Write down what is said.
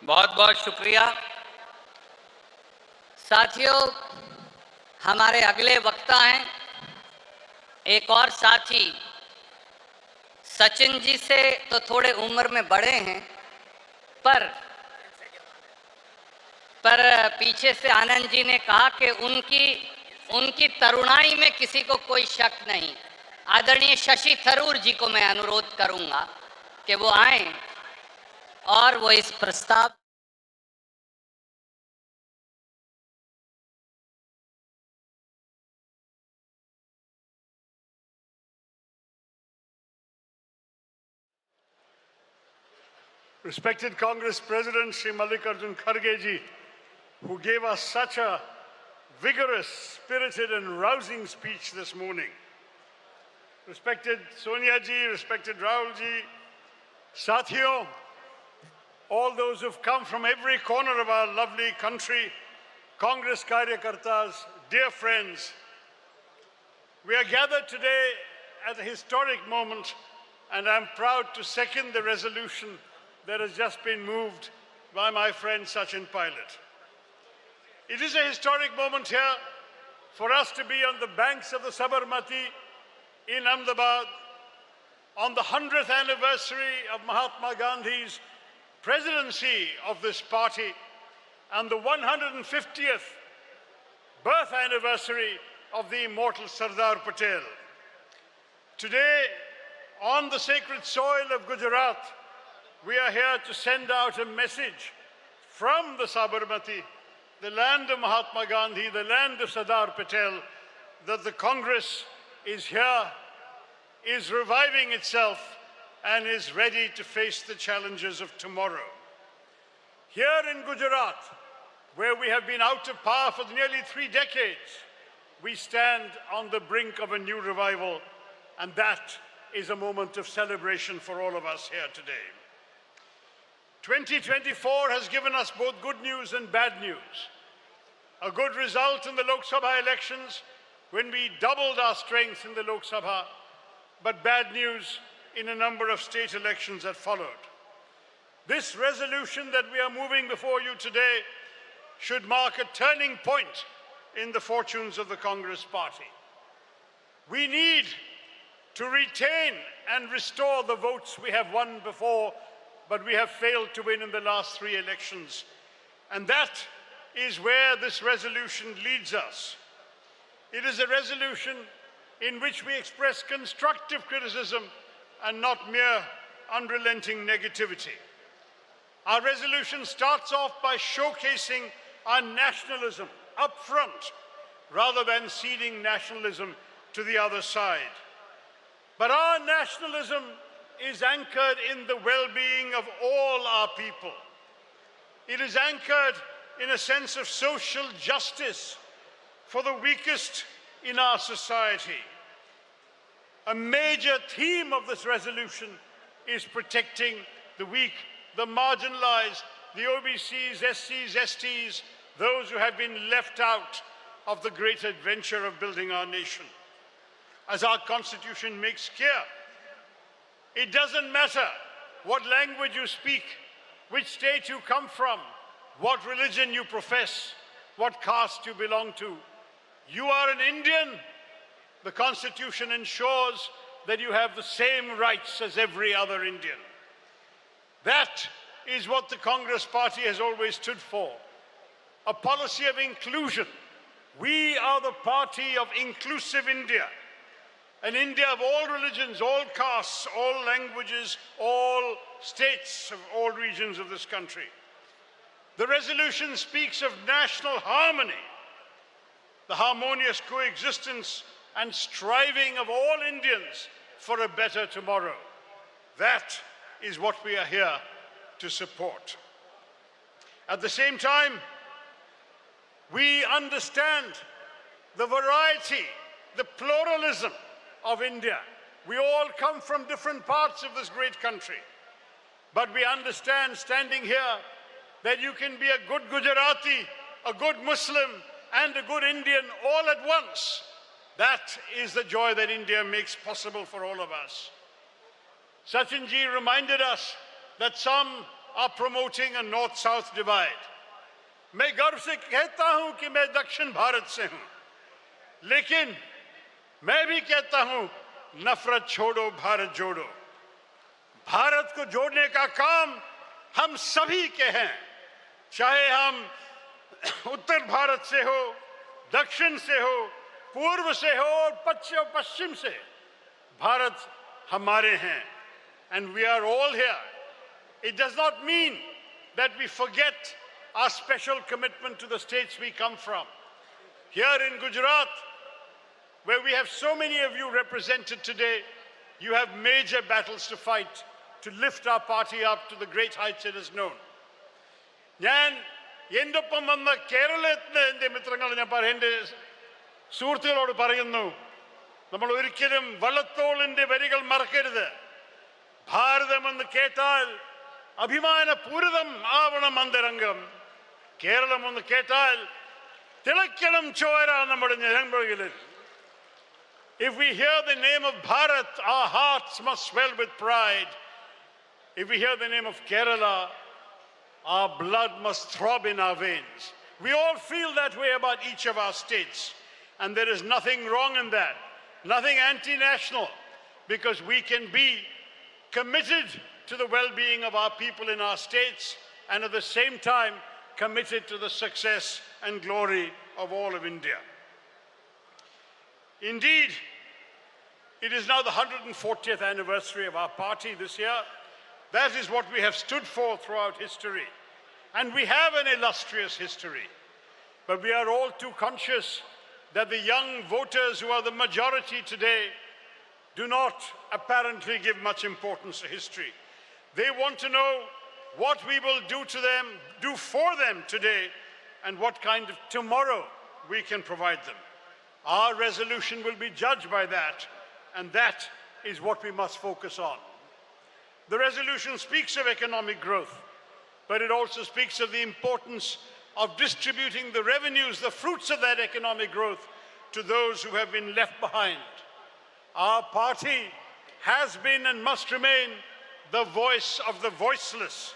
बहुत बहुत शुक्रिया। साथियों, हमारे अगले वक्ता हैं एक और साथी, सचिन जी से तो थोड़े उम्र में बड़े हैं, पर पीछे से आनंद जी ने कहा कि उनकी तरुणाई में किसी को कोई शक नहीं। आदरणीय शशि थरूर जी को मैं अनुरोध करूंगा कि वो आए और वो इस प्रस्ताव Respected Congress President Shri Mallikarjun Kharge ji, who gave us such a vigorous, spirited and rousing speech this morning. Respected Sonia ji, respected Rahul ji, Sathiyo, all those who've come from every corner of our lovely country, Congress Karyakartas, dear friends, we are gathered today at a historic moment, and I'm proud to second the resolution that has just been moved by my friend Sachin Pilot. It is a historic moment here for us to be on the banks of the Sabarmati in Ahmedabad on the 100th anniversary of Mahatma Gandhi's presidency of this party and the 150th birth anniversary of the immortal Sardar Patel. Today, on the sacred soil of Gujarat, we are here to send out a message from the Sabarmati, the land of Mahatma Gandhi, the land of Sardar Patel, that the Congress is here, is reviving itself, and is ready to face the challenges of tomorrow. Here in Gujarat, where we have been out of power for nearly 3 decades, we stand on the brink of a new revival, and that is a moment of celebration for all of us here today. 2024 has given us both good news and bad news. A good result in the Lok Sabha elections when we doubled our strength in the Lok Sabha, but bad news in a number of state elections that followed. This resolution that we are moving before you today should mark a turning point in the fortunes of the Congress Party. We need to retain and restore the votes we have won before, but we have failed to win in the last 3 elections. And that is where this resolution leads us. It is a resolution in which we express constructive criticism and not mere unrelenting negativity. Our resolution starts off by showcasing our nationalism up front, rather than ceding nationalism to the other side. But our nationalism is anchored in the well-being of all our people. It is anchored in a sense of social justice for the weakest in our society. A major theme of this resolution is protecting the weak, the marginalized, the OBCs, SCs, STs, those who have been left out of the great adventure of building our nation. As our Constitution makes clear, it doesn't matter what language you speak, which state you come from, what religion you profess, what caste you belong to. You are an Indian. The Constitution ensures that you have the same rights as every other Indian. That is what the Congress Party has always stood for, a policy of inclusion. We are the party of inclusive India. An India of all religions, all castes, all languages, all states of all regions of this country. The resolution speaks of national harmony, the harmonious coexistence and striving of all Indians for a better tomorrow. That is what we are here to support. At the same time, we understand the variety, the pluralism of India. We all come from different parts of this great country. But we understand, standing here, that you can be a good Gujarati, a good Muslim, and a good Indian all at once. That is the joy that India makes possible for all of us. Sachin ji reminded us that some are promoting a north-south divide. मैं गर्व से कहता हूं कि मैं दक्षिण भारत से हूं, लेकिन मैं भी कहता हूं नफरत छोड़ो भारत जोड़ो। भारत को जोड़ने का काम हम सभी के हैं, चाहे हम उत्तर भारत से हो, दक्षिण से हो, पूर्व से हो और पश्चिम से। भारत हमारे हैं, and we are all here. It does not mean that we forget our special commitment to the states we come from. Here in Gujarat, where we have so many of you represented today, you have major battles to fight to lift our party up to the great heights it is known. ഞാൻ എന്റൊപ്പം വന്ന കേരളത്തിലെ എൻ്റെ മിത്രങ്ങൾ എൻ്റെ സുഹൃത്തുക്കളോട് പറയുന്നു, നമ്മൾ ഒരിക്കലും വള്ളത്തോളിന്റെ വരികൾ മറക്കരുത്. ഭാരതമെന്ന് കേട്ടാൽ അഭിമാനപൂരിതം ആവണം അന്തരംഗം. കേരളം എന്ന് കേട്ടാൽ തിളയ്ക്കണം ചോര നമ്മുടെ ഞരമ്പുകളിൽ. If we hear the name of Bharat, our hearts must swell with pride. If we hear the name of Kerala, our blood must throb in our veins. We all feel that way about each of our states, and there is nothing wrong in that, nothing anti-national, because we can be committed to the well-being of our people in our states and at the same time committed to the success and glory of all of India. Indeed, it is now the 140th anniversary of our party this year. That is what we have stood for throughout history. And we have an illustrious history. But we are all too conscious that the young voters who are the majority today do not apparently give much importance to history. They want to know what we will do to them, do for them today, and what kind of tomorrow we can provide them. Our resolution will be judged by that, and that is what we must focus on. The resolution speaks of economic growth, but it also speaks of the importance of distributing the revenues, the fruits of that economic growth, to those who have been left behind. Our party has been and must remain the voice of the voiceless,